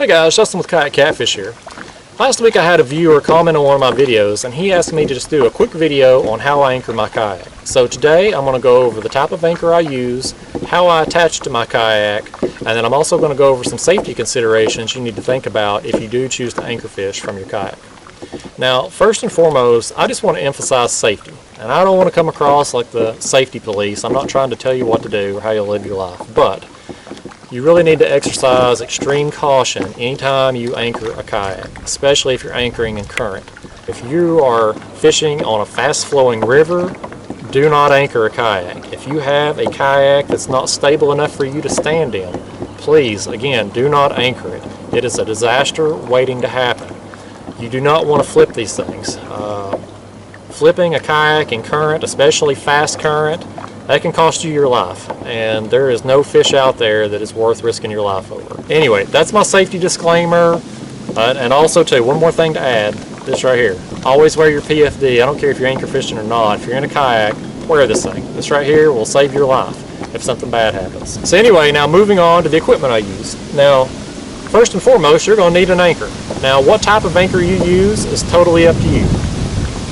guys, Justin with Kayak Catfish here. Last week I had a viewer comment on one of my videos and he asked me to just do a quick video on how I anchor my kayak. So today I'm going to go over the type of anchor I use, how I attach to my kayak, and then I'm also going to go over some safety considerations you need to think about if you do choose to anchor fish from your kayak. Now, first and foremost, I just want to emphasize safety. And I don't want to come across like the safety police. I'm not trying to tell you what to do or how you live your life, but you really need to exercise extreme caution anytime you anchor a kayak, especially if you're anchoring in current. If you are fishing on a fast-flowing river, do not anchor a kayak. If you have a kayak that's not stable enough for you to stand in, please, again, do not anchor it. It is a disaster waiting to happen. You do not want to flip these things. Flipping a kayak in current, especially fast current, that can cost you your life, and there is no fish out there that is worth risking your life over. Anyway, that's my safety disclaimer, and also too, one more thing to add, this right here. Always wear your PFD. I don't care if you're anchor fishing or not. If you're in a kayak, wear this thing. This right here will save your life if something bad happens. So anyway, now moving on to the equipment I use. Now, first and foremost, you're going to need an anchor. Now, what type of anchor you use is totally up to you.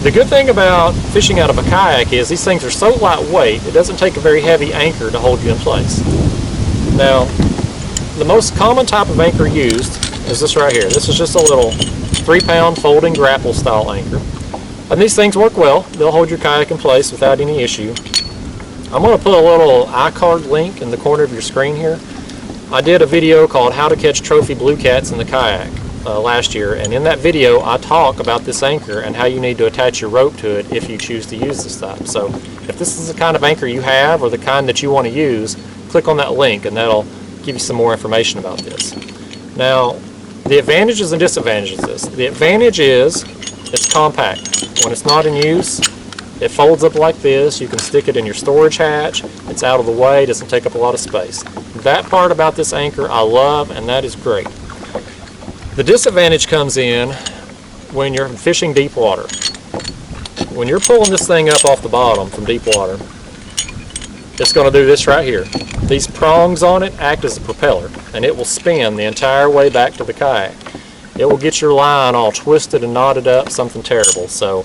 The good thing about fishing out of a kayak is these things are so lightweight, it doesn't take a very heavy anchor to hold you in place. Now, the most common type of anchor used is this right here. This is just a little 3-pound folding grapple style anchor. And these things work well. They'll hold your kayak in place without any issue. I'm going to put a little iCard link in the corner of your screen here. I did a video called How to Catch Trophy Blue Cats in the Kayak last year, and in that video I talk about this anchor and how you need to attach your rope to it if you choose to use this type. So if this is the kind of anchor you have or the kind that you want to use, click on that link and that'll give you some more information about this. Now, the advantages and disadvantages of this. The advantage is it's compact. When it's not in use, it folds up like this. You can stick it in your storage hatch. It's out of the way, doesn't take up a lot of space. That part about this anchor I love, and that is great. The disadvantage comes in when you're fishing deep water. When you're pulling this thing up off the bottom from deep water, it's going to do this right here. These prongs on it act as a propeller, and it will spin the entire way back to the kayak. It will get your line all twisted and knotted up, something terrible. So,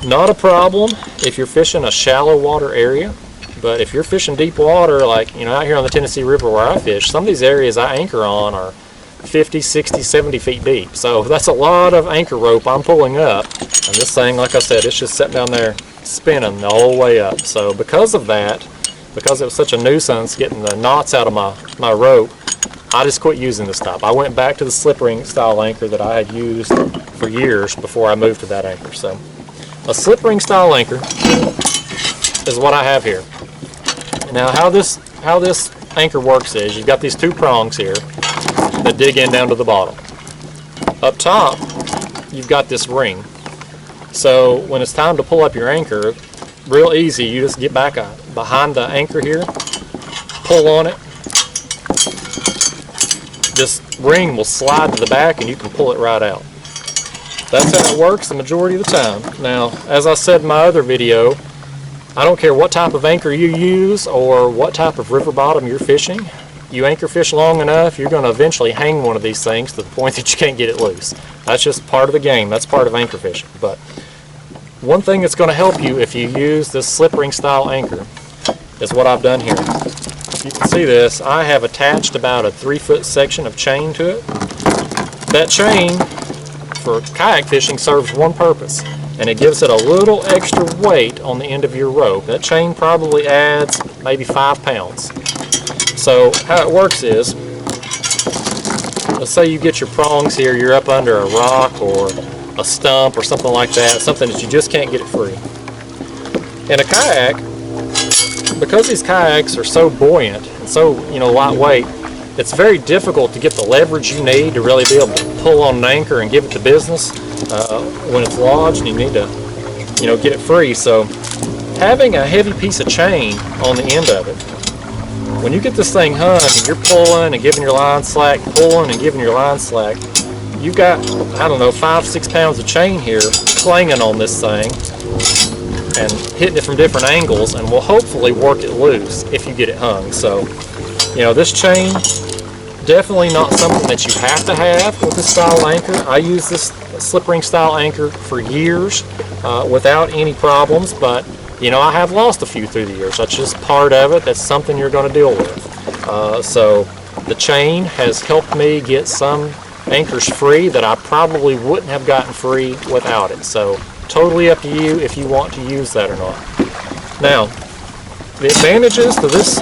not a problem if you're fishing a shallow water area, but if you're fishing deep water, like out here on the Tennessee River where I fish, some of these areas I anchor on are 50, 60, 70 feet deep. So that's a lot of anchor rope I'm pulling up, and this thing, like I said, it's just sitting down there spinning the whole way up. So because of that, because it was such a nuisance getting the knots out of my rope, I just quit using this type. I went back to the slip ring style anchor that I had used for years before I moved to that anchor. So a slip ring style anchor is what I have here. Now how this anchor works is you've got these two prongs here that dig in down to the bottom. Up top, you've got this ring. So when it's time to pull up your anchor, real easy, you just get back behind the anchor here, pull on it. This ring will slide to the back and you can pull it right out. That's how it works the majority of the time. Now, as I said in my other video, I don't care what type of anchor you use or what type of river bottom you're fishing. You anchor fish long enough, you're going to eventually hang one of these things to the point that you can't get it loose. That's just part of the game. That's part of anchor fishing. But one thing that's going to help you if you use this slip ring style anchor is what I've done here. You can see this. I have attached about a 3-foot section of chain to it. That chain for kayak fishing serves one purpose, and it gives it a little extra weight on the end of your rope. That chain probably adds maybe 5 pounds. So how it works is, let's say you get your prongs here, you're up under a rock or a stump or something like that, something that you just can't get it free. In a kayak, because these kayaks are so buoyant and so lightweight, it's very difficult to get the leverage you need to really be able to pull on an anchor and give it the business when it's lodged and you need to get it free. So having a heavy piece of chain on the end of it, when you get this thing hung and you're pulling and giving your line slack, pulling and giving your line slack, you've got, I don't know, 5-6 pounds of chain here clanging on this thing and hitting it from different angles, and will hopefully work it loose if you get it hung. So, this chain definitely not something that you have to have with this style anchor. I use this slip ring style anchor for years without any problems, but you know, I have lost a few through the years. That's just part of it. That's something you're going to deal with. So the chain has helped me get some anchors free that I probably wouldn't have gotten free without it. So totally up to you if you want to use that or not. Now, the advantages to this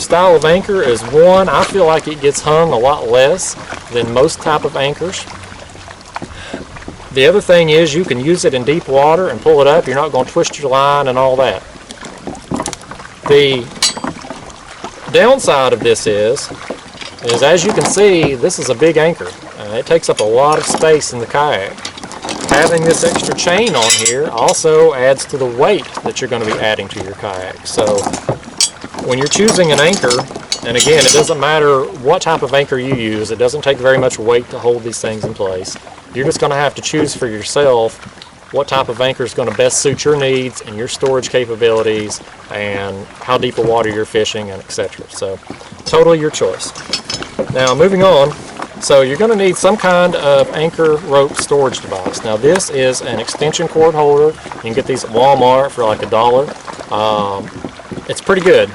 style of anchor is, one, I feel like it gets hung a lot less than most type of anchors. The other thing is you can use it in deep water and pull it up. You're not going to twist your line and all that. The downside of this is as you can see, this is a big anchor. It takes up a lot of space in the kayak. Having this extra chain on here also adds to the weight that you're going to be adding to your kayak. So when you're choosing an anchor, and again, it doesn't matter what type of anchor you use, it doesn't take very much weight to hold these things in place. You're just going to have to choose for yourself what type of anchor is going to best suit your needs and your storage capabilities and how deep a water you're fishing, and etc. So totally your choice. Now moving on, so you're going to need some kind of anchor rope storage device. Now this is an extension cord holder. You can get these at Walmart for like $1. It's pretty good.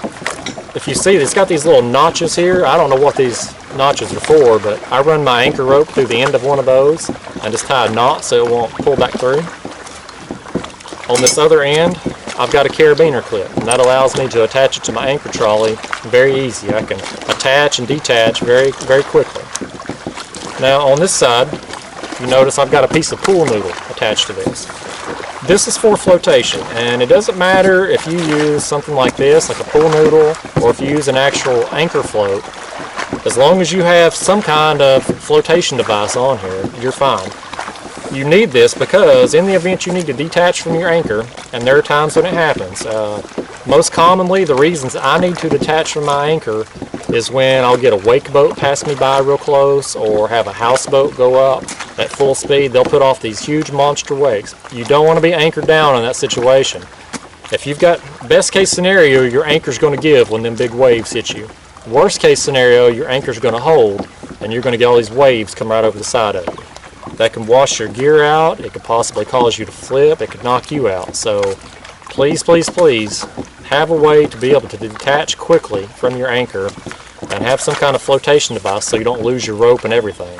If you see, it's got these little notches here. I don't know what these notches are for, but I run my anchor rope through the end of one of those and just tie a knot so it won't pull back through. On this other end, I've got a carabiner clip, and that allows me to attach it to my anchor trolley very easy. I can attach and detach very, very quickly. Now on this side, you notice I've got a piece of pool noodle attached to this. This is for flotation, and it doesn't matter if you use something like this, like a pool noodle, or if you use an actual anchor float. As long as you have some kind of flotation device on here, you're fine. You need this because in the event you need to detach from your anchor, and there are times when it happens, most commonly the reasons I need to detach from my anchor is when I'll get a wake boat pass me by real close, or have a houseboat go up at full speed. They'll put off these huge monster wakes. You don't want to be anchored down in that situation. If you've got best case scenario, your anchor's going to give when them big waves hit you. Worst case scenario, your anchor's going to hold and you're going to get all these waves come right over the side of you. That can wash your gear out. It could possibly cause you to flip. It could knock you out. So please, please, please have a way to be able to detach quickly from your anchor and have some kind of flotation device so you don't lose your rope and everything.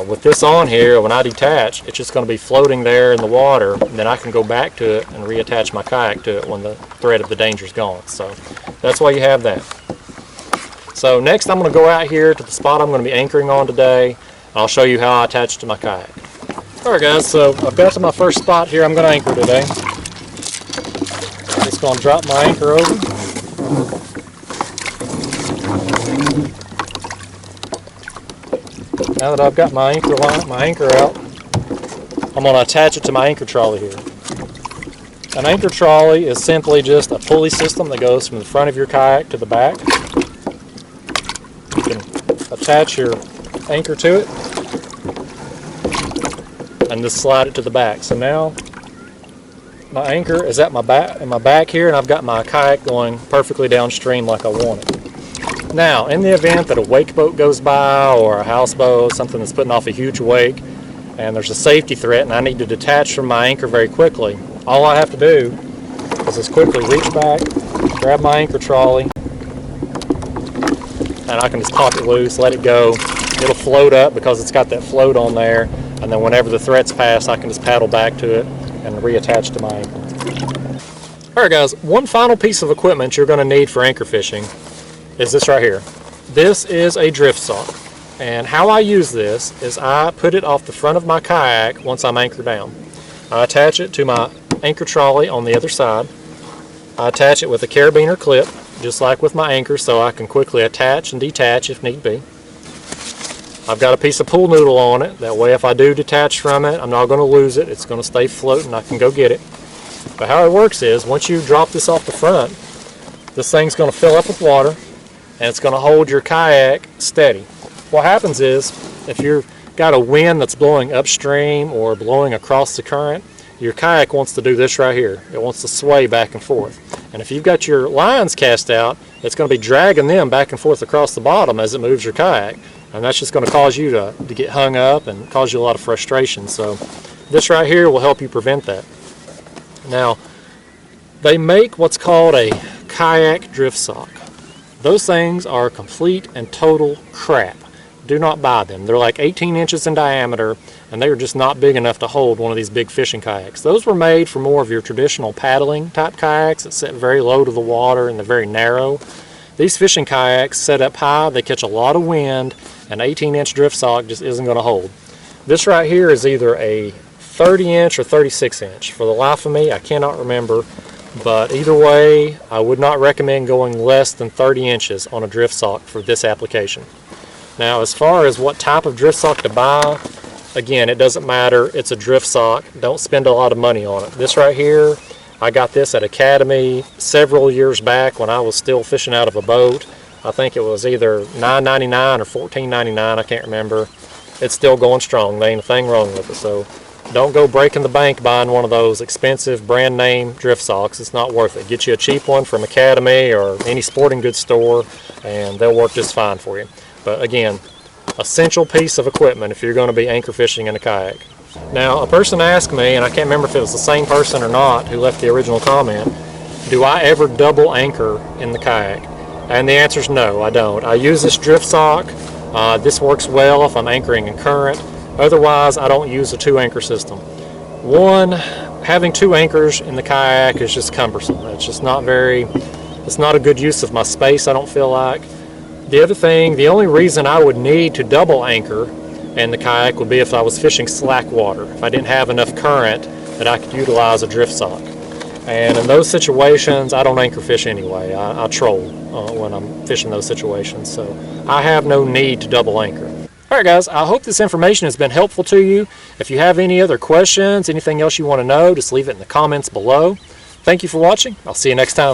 With this on here, when I detach, it's just going to be floating there in the water, and then I can go back to it and reattach my kayak to it when the threat of the danger is gone. So that's why you have that. So next I'm going to go out here to the spot I'm going to be anchoring on today, and I'll show you how I attach to my kayak. Alright guys, so I've got to my first spot here I'm going to anchor today. I'm just going to drop my anchor over. Now that I've got my anchor out, I'm going to attach it to my anchor trolley here. An anchor trolley is simply just a pulley system that goes from the front of your kayak to the back. You can attach your anchor to it and just slide it to the back. So now my anchor is at my back here, and I've got my kayak going perfectly downstream like I want it. Now, in the event that a wake boat goes by, or a houseboat, something that's putting off a huge wake, and there's a safety threat and I need to detach from my anchor very quickly, all I have to do is just quickly reach back, grab my anchor trolley, and I can just pop it loose, let it go. It'll float up because it's got that float on there, and then whenever the threat's passed, I can just paddle back to it and reattach to my anchor. Alright guys, one final piece of equipment you're going to need for anchor fishing is this right here. This is a drift sock, and how I use this is I put it off the front of my kayak once I'm anchored down. I attach it to my anchor trolley on the other side. I attach it with a carabiner clip, just like with my anchor, so I can quickly attach and detach if need be. I've got a piece of pool noodle on it, that way if I do detach from it, I'm not going to lose it. It's going to stay floating, I can go get it. But how it works is, once you drop this off the front, this thing's going to fill up with water, and it's going to hold your kayak steady. What happens is, if you've got a wind that's blowing upstream or blowing across the current, your kayak wants to do this right here. It wants to sway back and forth. And if you've got your lines cast out, it's going to be dragging them back and forth across the bottom as it moves your kayak. And that's just going to cause you to get hung up and cause you a lot of frustration. So this right here will help you prevent that. Now, they make what's called a kayak drift sock. Those things are complete and total crap. Do not buy them. They're like 18 inches in diameter, and they are just not big enough to hold one of these big fishing kayaks. Those were made for more of your traditional paddling type kayaks that sit very low to the water and they're very narrow. These fishing kayaks set up high, they catch a lot of wind, an 18-inch drift sock just isn't going to hold. This right here is either a 30-inch or 36-inch. For the life of me, I cannot remember, but either way, I would not recommend going less than 30 inches on a drift sock for this application. Now, as far as what type of drift sock to buy, again, it doesn't matter. It's a drift sock. Don't spend a lot of money on it. This right here, I got this at Academy several years back when I was still fishing out of a boat. I think it was either $9.99 or $14.99, I can't remember. It's still going strong. There ain't a thing wrong with it. So don't go breaking the bank buying one of those expensive brand name drift socks. It's not worth it. Get you a cheap one from Academy or any sporting goods store and they'll work just fine for you. But again, essential piece of equipment if you're going to be anchor fishing in a kayak. Now, a person asked me, and I can't remember if it was the same person or not who left the original comment, do I ever double anchor in the kayak? And the answer is no, I don't. I use this drift sock. This works well if I'm anchoring in current. Otherwise, I don't use a 2-anchor system. One, having 2 anchors in the kayak is just cumbersome. It's just not it's not a good use of my space, I don't feel like. The other thing, the only reason I would need to double anchor in the kayak would be if I was fishing slack water, if I didn't have enough current that I could utilize a drift sock. And in those situations, I don't anchor fish anyway. I troll when I'm fishing those situations, so I have no need to double anchor. Alright guys, I hope this information has been helpful to you. If you have any other questions, anything else you want to know, just leave it in the comments below. Thank you for watching. I'll see you next time.